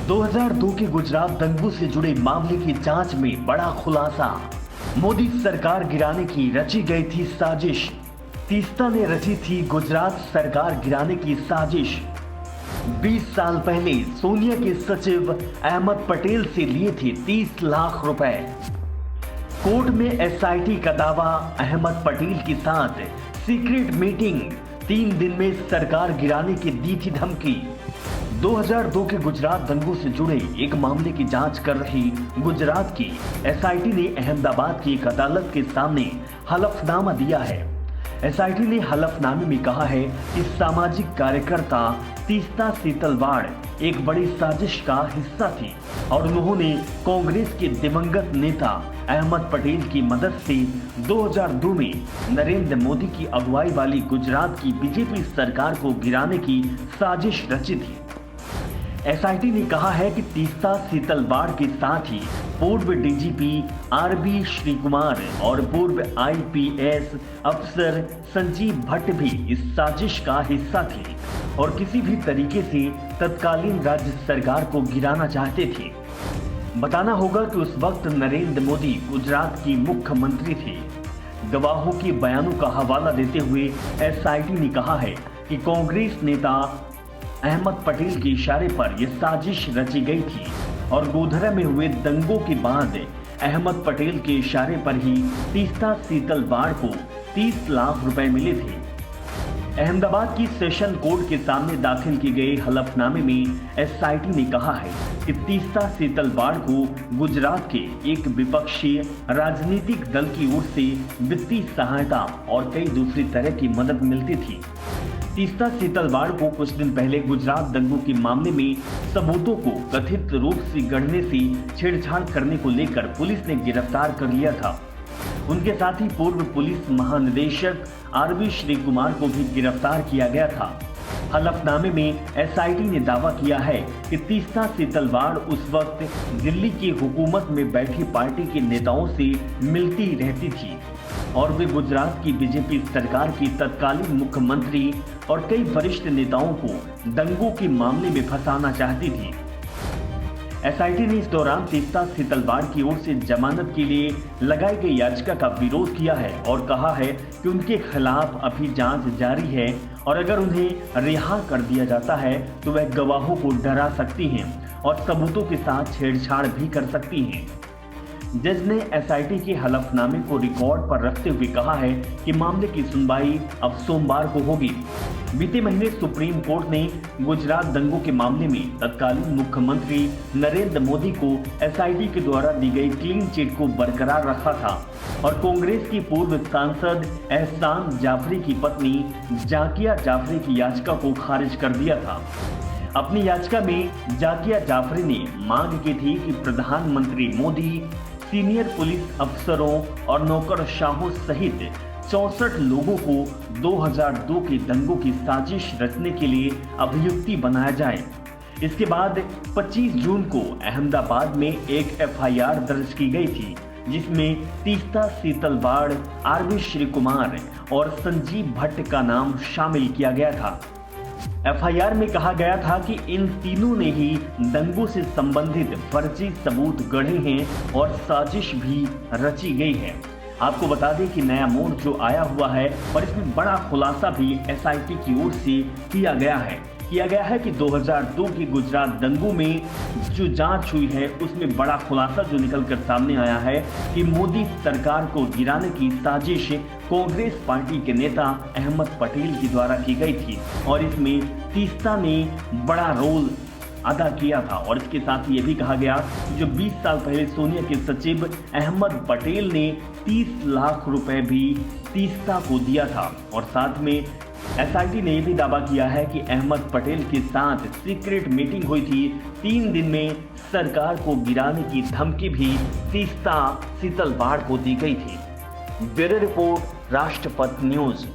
2002 के गुजरात दंगों से जुड़े मामले की जांच में बड़ा खुलासा। मोदी सरकार गिराने की रची गई थी साजिश। तीस्ता ने रची थी गुजरात सरकार गिराने की साजिश। 20 साल पहले सोनिया के सचिव अहमद पटेल से लिए थे 30 लाख रुपए। कोर्ट में एसआईटी का दावा, अहमद पटेल के साथ सीक्रेट मीटिंग, 3 दिन में सरकार गिराने की दी थी धमकी। 2002 के गुजरात दंगों से जुड़े एक मामले की जांच कर रही गुजरात की एसआईटी ने अहमदाबाद की एक अदालत के सामने हलफनामा दिया है। एसआईटी ने हलफनामे में कहा है कि सामाजिक कार्यकर्ता तीस्ता सीतलवाड़ एक बड़ी साजिश का हिस्सा थी और उन्होंने कांग्रेस के दिवंगत नेता अहमद पटेल की मदद से 2002 में नरेंद्र मोदी की अगुवाई वाली गुजरात की बीजेपी सरकार को गिराने की साजिश रची थी। एसआईटी ने कहा है कि तीस्ता सीतलवाड़ के साथ ही पूर्व डीजीपी आरबी श्रीकुमार और पूर्व आईपीएस अफसर संजीव भट्ट भी इस साजिश का हिस्सा थे और किसी भी तरीके से तत्कालीन राज्य सरकार को गिराना चाहते थे। बताना होगा कि उस वक्त नरेंद्र मोदी गुजरात की मुख्यमंत्री थे। गवाहों के बयानों का हवाला देते हुए एसआईटी ने कहा है कि कांग्रेस नेता अहमद पटेल के इशारे पर यह साजिश रची गई थी और गोधरा में हुए दंगों के बाद अहमद पटेल के इशारे पर ही तीस्ता सीतलवाड़ को 30 लाख रुपए मिले थे। अहमदाबाद की सेशन कोर्ट के सामने दाखिल किए गए हलफनामे में एसआईटी ने कहा है कि तीस्ता सीतलवाड़ को गुजरात के एक विपक्षी राजनीतिक दल की ओर से वित्तीय सहायता और कई दूसरी तरह की मदद मिलती थी। तीस्ता सीतलवाड़ को कुछ दिन पहले गुजरात दंगों के मामले में सबूतों को कथित रूप से गढ़ने से छेड़छाड़ करने को लेकर पुलिस ने गिरफ्तार कर लिया था। उनके साथ ही पूर्व पुलिस महानिदेशक आरबी श्रीकुमार को भी गिरफ्तार किया गया था। हलफनामे में एसआईटी ने दावा किया है कि तीस्ता सीतलवाड़ उस वक्त दिल्ली की हुकूमत में बैठी पार्टी के नेताओं से मिलती रहती थी और वे गुजरात की बीजेपी सरकार की तत्कालीन मुख्यमंत्री और कई वरिष्ठ नेताओं को दंगों के मामले में फंसाना चाहती थी। एसआईटी ने इस दौरान तीस्ता सीतलवाड़ की ओर से जमानत के लिए लगाई गई याचिका का विरोध किया है और कहा है कि उनके खिलाफ अभी जांच जारी है और अगर उन्हें रिहा कर दिया जाता है तो वह गवाहों को डरा सकती हैं और सबूतों के साथ छेड़छाड़ भी कर सकती हैं। जज ने एसआईटी के हलफनामे को रिकॉर्ड पर रखते हुए कहा है कि मामले की सुनवाई अब सोमवार को होगी। बीते महीने सुप्रीम कोर्ट ने गुजरात दंगों के मामले में तत्कालीन मुख्यमंत्री नरेंद्र मोदी को एसआईटी के द्वारा दी गई क्लीन चिट को बरकरार रखा था और कांग्रेस की पूर्व सांसद एहसान जाफरी की पत्नी जाकिया जाफरी की याचिका को खारिज कर दिया था। अपनी याचिका में जाकिया जाफरी ने मांग की थी कि प्रधानमंत्री मोदी सीनियर पुलिस अफसरों और नौकरशाहों सहित 64 लोगों को 2002 के दंगों की साजिश रचने के लिए अभियुक्ति बनाया जाए। इसके बाद 25 जून को अहमदाबाद में एक एफआईआर दर्ज की गई थी जिसमें तीस्ता सीतलवाड़, आरबी श्रीकुमार और संजीव भट्ट का नाम शामिल किया गया था। एफआईआर में कहा गया था कि इन तीनों ने ही दंगों से संबंधित फर्जी सबूत गढ़े हैं और साजिश भी रची गई है। आपको बता दें कि नया मोड़ जो आया हुआ है और इसमें बड़ा खुलासा भी एसआईटी की ओर से किया गया है कि 2002 के गुजरात दंगों में जो जांच हुई है उसमें बड़ा खुलासा जो निकल कर सामने आया है कि मोदी सरकार को गिराने की साजिश कांग्रेस पार्टी के नेता अहमद पटेल के द्वारा की गई थी और इसमें तीस्ता ने बड़ा रोल अदा किया था। और इसके साथ ये भी कहा गया कि जो 20 साल पहले सोनिया के सचिव अहमद पटेल ने 30 लाख रुपए भी तीस्ता को दिया था और साथ में एसआईटी ने भी दावा किया है कि अहमद पटेल के साथ सीक्रेट मीटिंग हुई थी। 3 दिन में सरकार को गिराने की धमकी भी तीस्ता सीतलवाड़ को दी गई थी। ब्यूरो रिपोर्ट, राष्ट्रपति न्यूज।